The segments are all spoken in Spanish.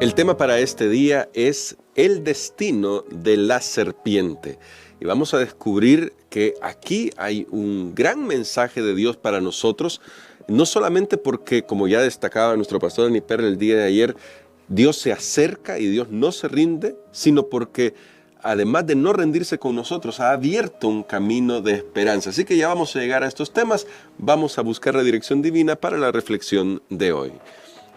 El tema para este día es el destino de la serpiente. Y vamos a descubrir que aquí hay un gran mensaje de Dios para nosotros, no solamente porque, como ya destacaba nuestro pastor Aniper el día de ayer, Dios se acerca y Dios no se rinde, sino porque además de no rendirse con nosotros, ha abierto un camino de esperanza. Así que ya vamos a llegar a estos temas, vamos a buscar la dirección divina para la reflexión de hoy.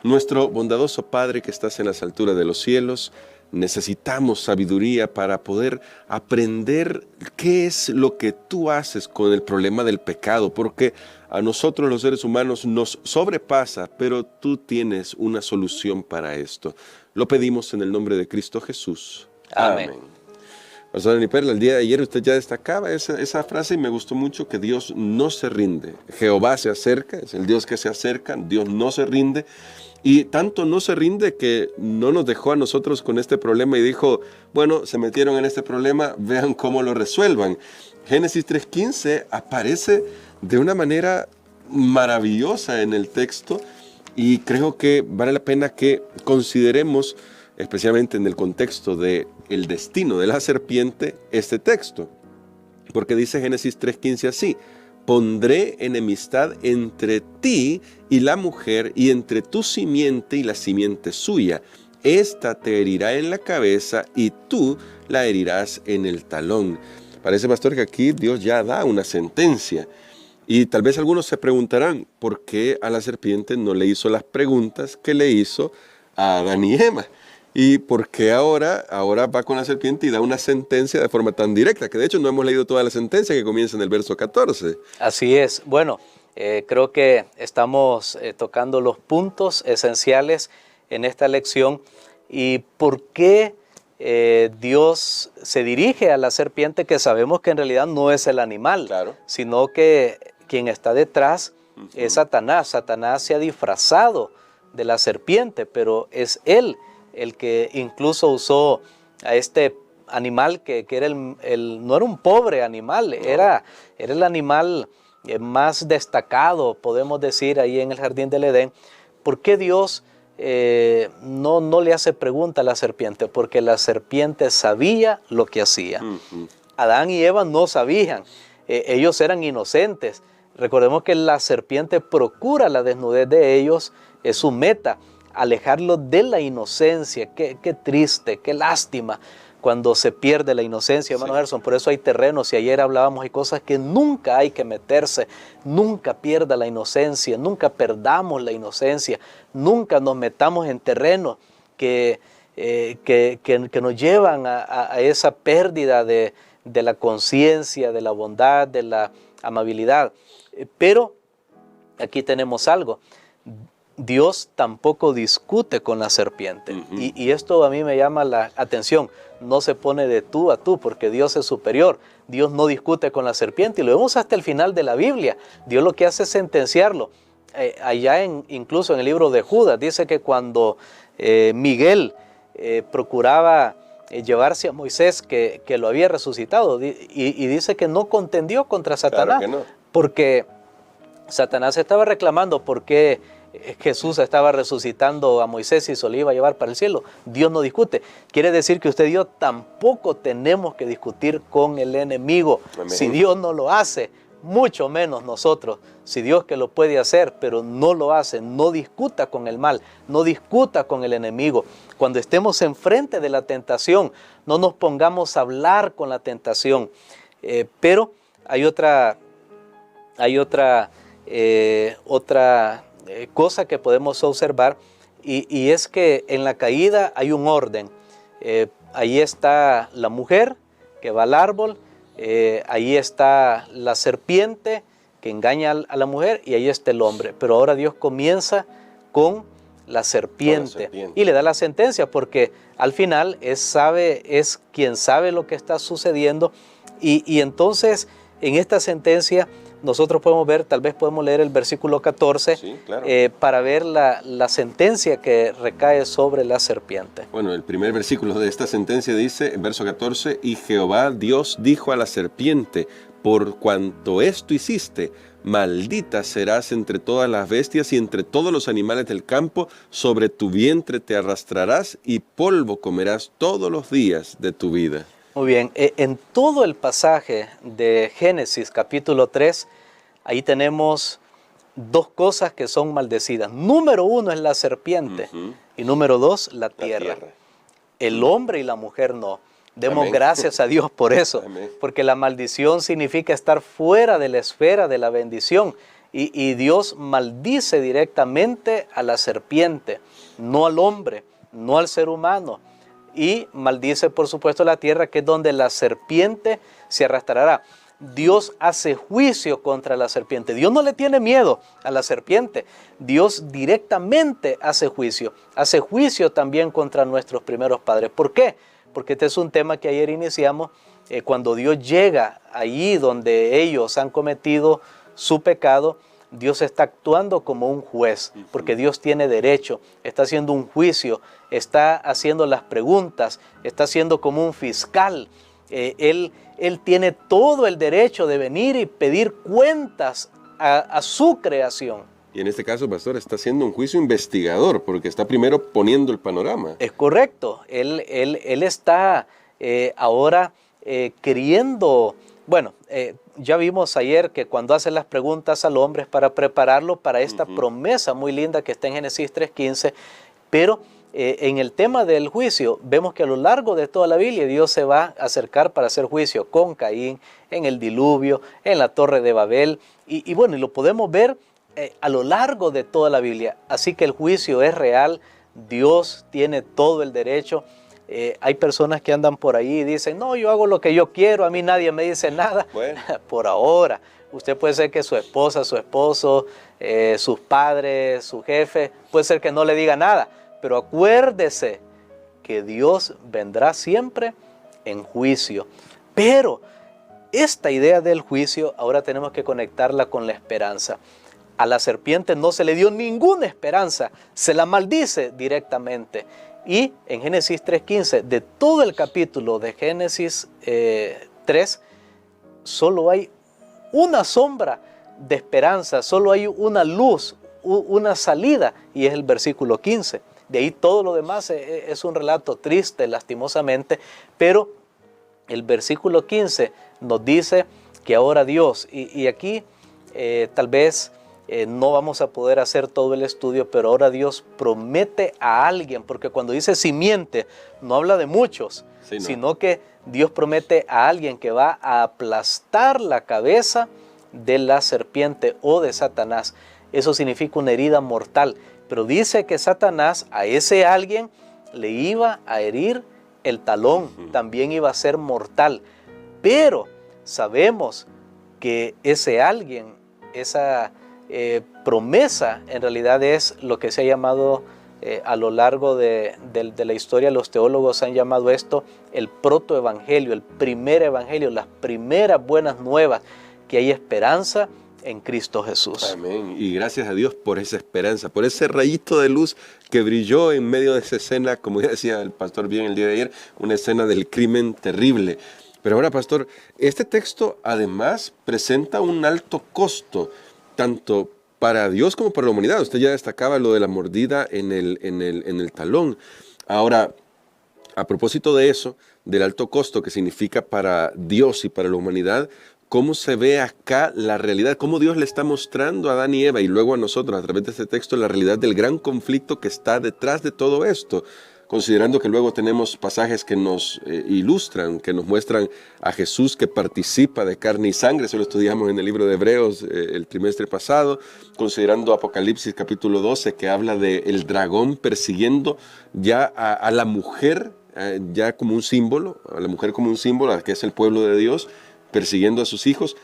Nuestro bondadoso Padre que estás en las alturas de los cielos, necesitamos sabiduría para poder aprender qué es lo que tú haces con el problema del pecado, porque a nosotros los seres humanos nos sobrepasa, pero tú tienes una solución para esto. Lo pedimos en el nombre de Cristo Jesús. Amén. Pastor Aniper, el día de ayer usted ya destacaba esa frase y me gustó mucho, que Dios no se rinde. Jehová se acerca, es el Dios que se acerca, Dios no se rinde. Y tanto no se rinde que no nos dejó a nosotros con este problema y dijo, bueno, se metieron en este problema, vean cómo lo resuelvan. Génesis 3:15 aparece de una manera maravillosa en el texto y creo que vale la pena que consideremos, especialmente en el contexto del destino de la serpiente, este texto. Porque dice Génesis 3:15 así: pondré enemistad entre ti y la mujer, y entre tu simiente y la simiente suya. Esta te herirá en la cabeza y tú la herirás en el talón. Parece, pastor, que aquí Dios ya da una sentencia. Y tal vez algunos se preguntarán, ¿por qué a la serpiente no le hizo las preguntas que le hizo a Adán y Eva? ¿Y por qué ahora va con la serpiente y da una sentencia de forma tan directa? Que de hecho no hemos leído toda la sentencia, que comienza en el verso 14. Así es. Bueno, creo que estamos tocando los puntos esenciales en esta lección. ¿Y por qué Dios se dirige a la serpiente, que sabemos que en realidad no es el animal, Claro, sino que quien está detrás es Satanás? Satanás se ha disfrazado de la serpiente, pero es él el que incluso usó a este animal que era no era un pobre animal, era el animal más destacado, podemos decir, ahí en el jardín del Edén. ¿Por qué Dios no le hace pregunta a la serpiente? Porque la serpiente sabía lo que hacía. Adán y Eva no sabían, ellos eran inocentes. Recordemos que la serpiente procura la desnudez de ellos, es su meta, alejarlos de la inocencia. Qué triste, qué lástima cuando se pierde la inocencia, hermano Gerson. Por eso hay terrenos, y ayer hablábamos, hay cosas que nunca hay que meterse. Nunca pierda la inocencia, nunca perdamos la inocencia, nunca nos metamos en terrenos que nos llevan a esa pérdida de la conciencia, de la bondad, de la amabilidad. Pero aquí tenemos algo. Dios tampoco discute con la serpiente. Y esto a mí me llama la atención. No se pone de tú a tú, porque Dios es superior. Dios no discute con la serpiente, y lo vemos hasta el final de la Biblia. Dios lo que hace es sentenciarlo. Allá incluso en el libro de Judas dice que cuando Miguel procuraba llevarse a Moisés, que lo había resucitado, y dice que no contendió contra Satanás. Claro que no. Porque Satanás estaba reclamando por qué Jesús estaba resucitando a Moisés y se lo iba a llevar para el cielo. Dios no discute. Quiere decir que usted y yo tampoco tenemos que discutir con el enemigo. Amén. Si Dios no lo hace, mucho menos nosotros. Si Dios que lo puede hacer, pero no lo hace, no discuta con el mal, no discuta con el enemigo. Cuando estemos enfrente de la tentación, no nos pongamos a hablar con la tentación. Pero hay otra cosa que podemos observar, y es que en la caída hay un orden. Ahí está la mujer que va al árbol, ahí está la serpiente que engaña a la mujer, y ahí está el hombre. Pero ahora Dios comienza con la serpiente y le da la sentencia, porque al final es quien sabe lo que está sucediendo. Y entonces en esta sentencia nosotros podemos ver, tal vez podemos leer el versículo 14, sí, claro, para ver la sentencia que recae sobre la serpiente. Bueno, el primer versículo de esta sentencia dice, en verso 14, y Jehová Dios dijo a la serpiente, por cuanto esto hiciste, maldita serás entre todas las bestias y entre todos los animales del campo, sobre tu vientre te arrastrarás y polvo comerás todos los días de tu vida. Muy bien, en todo el pasaje de Génesis capítulo 3, ahí tenemos dos cosas que son maldecidas. Número uno es la serpiente y número dos la tierra. El hombre y la mujer no. Demos Amén. Gracias a Dios por eso, Amén. porque la maldición significa estar fuera de la esfera de la bendición. Y Dios maldice directamente a la serpiente, no al hombre, no al ser humano. Y maldice, por supuesto, la tierra, que es donde la serpiente se arrastrará. Dios hace juicio contra la serpiente. Dios no le tiene miedo a la serpiente. Dios directamente hace juicio. Hace juicio también contra nuestros primeros padres. ¿Por qué? Porque este es un tema que ayer iniciamos. Cuando Dios llega allí donde ellos han cometido su pecado, Dios está actuando como un juez, porque Dios tiene derecho, está haciendo un juicio, está haciendo las preguntas, está haciendo como un fiscal. Él tiene todo el derecho de venir y pedir cuentas a su creación. Y en este caso, pastor, está haciendo un juicio investigador, porque está primero poniendo el panorama. Es correcto, él está ahora queriendo, bueno, ya vimos ayer que cuando hace las preguntas al hombre es para prepararlo para esta promesa muy linda que está en Génesis 3:15, pero en el tema del juicio vemos que a lo largo de toda la Biblia Dios se va a acercar para hacer juicio con Caín, en el diluvio, en la torre de Babel, y bueno, y lo podemos ver a lo largo de toda la Biblia. Así que el juicio es real, Dios tiene todo el derecho. Hay personas que andan por ahí y dicen, no, yo hago lo que yo quiero, a mí nadie me dice nada. Bueno. Por ahora, usted puede ser que su esposa, su esposo, sus padres, su jefe, puede ser que no le diga nada, pero acuérdese que Dios vendrá siempre en juicio. Pero esta idea del juicio ahora tenemos que conectarla con la esperanza. A la serpiente no se le dio ninguna esperanza, se la maldice directamente. Y en Génesis 3:15, de todo el capítulo de Génesis 3, solo hay una sombra de esperanza, solo hay una luz, una salida, y es el versículo 15. De ahí todo lo demás es un relato triste, lastimosamente, pero el versículo 15 nos dice que ahora Dios, y aquí tal vez no vamos a poder hacer todo el estudio, pero ahora Dios promete a alguien, porque cuando dice simiente, no habla de muchos, sino que Dios promete a alguien que va a aplastar la cabeza de la serpiente o de Satanás. Eso significa una herida mortal, pero dice que Satanás a ese alguien le iba a herir el talón, también iba a ser mortal, pero sabemos que ese alguien, esa promesa en realidad es lo que se ha llamado a lo largo de la historia, los teólogos han llamado esto el protoevangelio, el primer evangelio, las primeras buenas nuevas, que hay esperanza en Cristo Jesús. Amén. Y gracias a Dios por esa esperanza, por ese rayito de luz que brilló en medio de esa escena, como ya decía el pastor bien el día de ayer, una escena del crimen terrible. Pero ahora, pastor, este texto además presenta un alto costo, tanto para Dios como para la humanidad. Usted ya destacaba lo de la mordida en el talón. Ahora, a propósito de eso, del alto costo que significa para Dios y para la humanidad, ¿cómo se ve acá la realidad? ¿Cómo Dios le está mostrando a Adán y Eva y luego a nosotros a través de este texto la realidad del gran conflicto que está detrás de todo esto? Considerando que luego tenemos pasajes que nos ilustran, que nos muestran a Jesús que participa de carne y sangre, eso lo estudiamos en el libro de Hebreos el trimestre pasado, considerando Apocalipsis capítulo 12, que habla del dragón persiguiendo ya a la mujer, ya como un símbolo, a la mujer como un símbolo, que es el pueblo de Dios, persiguiendo a sus hijos.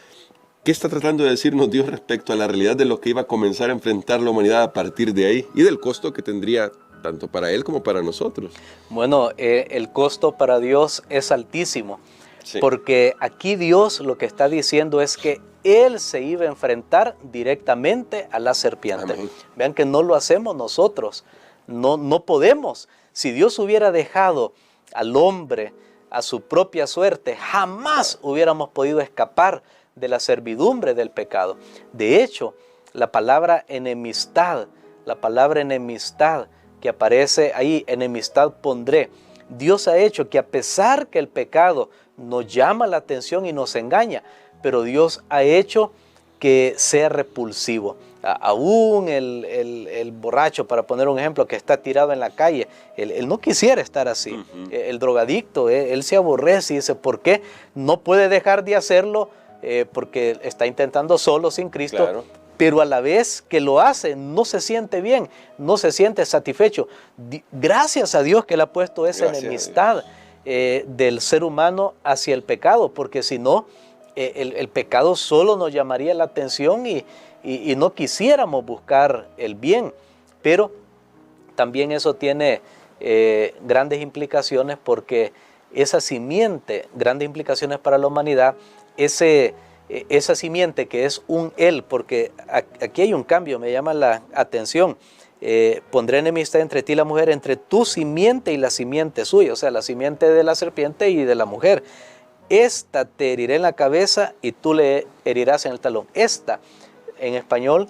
¿Qué está tratando de decirnos Dios respecto a la realidad de lo que iba a comenzar a enfrentar la humanidad a partir de ahí y del costo que tendría tanto para Él como para nosotros? Bueno, el costo para Dios es altísimo, sí, porque aquí Dios lo que está diciendo es que Él se iba a enfrentar directamente a la serpiente. Amén. Vean que no lo hacemos nosotros, no podemos. Si Dios hubiera dejado al hombre a su propia suerte, jamás hubiéramos podido escapar de la servidumbre del pecado. De hecho, la palabra enemistad que aparece ahí, enemistad pondré, Dios ha hecho que a pesar que el pecado nos llama la atención y nos engaña, pero Dios ha hecho que sea repulsivo. Aún el borracho, para poner un ejemplo, que está tirado en la calle, él no quisiera estar así. El drogadicto, él se aborrece y dice, ¿por qué? No puede dejar de hacerlo porque está intentando solo, sin Cristo. Claro. Pero a la vez que lo hace, no se siente bien, no se siente satisfecho. Gracias a Dios que le ha puesto esa enemistad del ser humano hacia el pecado, porque si no, el pecado solo nos llamaría la atención y no quisiéramos buscar el bien. Pero también eso tiene grandes implicaciones, porque esa simiente, grandes implicaciones para la humanidad, esa simiente que es un él, porque aquí hay un cambio, me llama la atención. Pondré enemistad entre ti y la mujer, entre tu simiente y la simiente suya, o sea, la simiente de la serpiente y de la mujer. Esta te herirá en la cabeza y tú le herirás en el talón. Esta, en español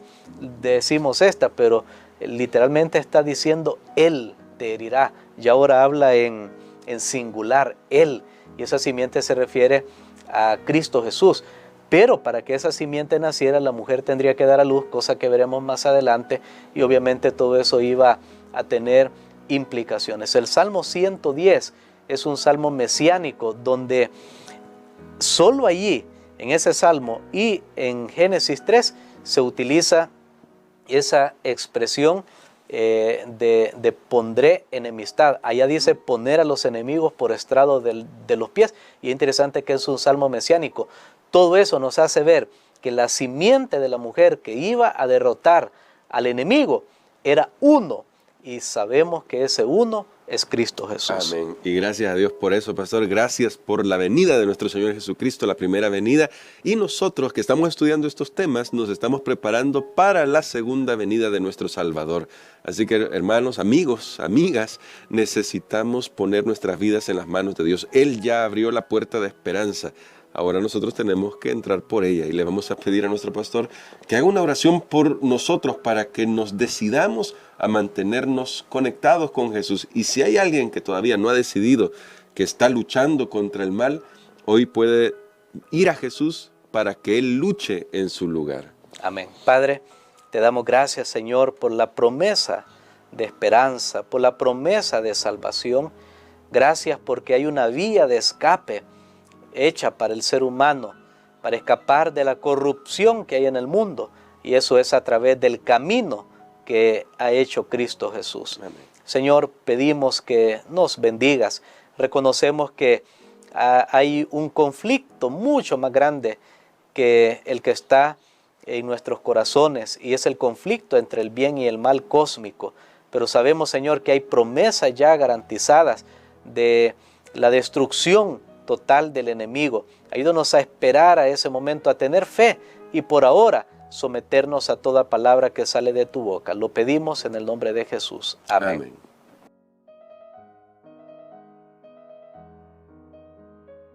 decimos esta, pero literalmente está diciendo él te herirá. Y ahora habla en singular, él, y esa simiente se refiere a Cristo Jesús. Pero para que esa simiente naciera, la mujer tendría que dar a luz, cosa que veremos más adelante, y obviamente todo eso iba a tener implicaciones. El Salmo 110 es un salmo mesiánico, donde solo allí, en ese salmo y en Génesis 3, se utiliza esa expresión de pondré enemistad. Allá dice poner a los enemigos por estrado de los pies, y es interesante que es un salmo mesiánico. Todo eso nos hace ver que la simiente de la mujer que iba a derrotar al enemigo era uno, y sabemos que ese uno es Cristo Jesús. Amén. Y gracias a Dios por eso, pastor. Gracias por la venida de nuestro Señor Jesucristo, la primera venida. Y nosotros que estamos estudiando estos temas, nos estamos preparando para la segunda venida de nuestro Salvador. Así que, hermanos, amigos, amigas, necesitamos poner nuestras vidas en las manos de Dios. Él ya abrió la puerta de esperanza. Ahora nosotros tenemos que entrar por ella, y le vamos a pedir a nuestro pastor que haga una oración por nosotros para que nos decidamos a mantenernos conectados con Jesús. Y si hay alguien que todavía no ha decidido, que está luchando contra el mal, hoy puede ir a Jesús para que Él luche en su lugar. Amén. Padre, te damos gracias, Señor, por la promesa de esperanza, por la promesa de salvación. Gracias porque hay una vía de escape hecha para el ser humano, para escapar de la corrupción que hay en el mundo, y eso es a través del camino que ha hecho Cristo Jesús. Amén. Señor, pedimos que nos bendigas. Reconocemos que hay un conflicto mucho más grande que el que está en nuestros corazones, y es el conflicto entre el bien y el mal cósmico. Pero sabemos, Señor, que hay promesas ya garantizadas de la destrucción total del enemigo. Ayúdanos a esperar a ese momento, a tener fe, y por ahora someternos a toda palabra que sale de tu boca. Lo pedimos en el nombre de Jesús. Amén. Amén.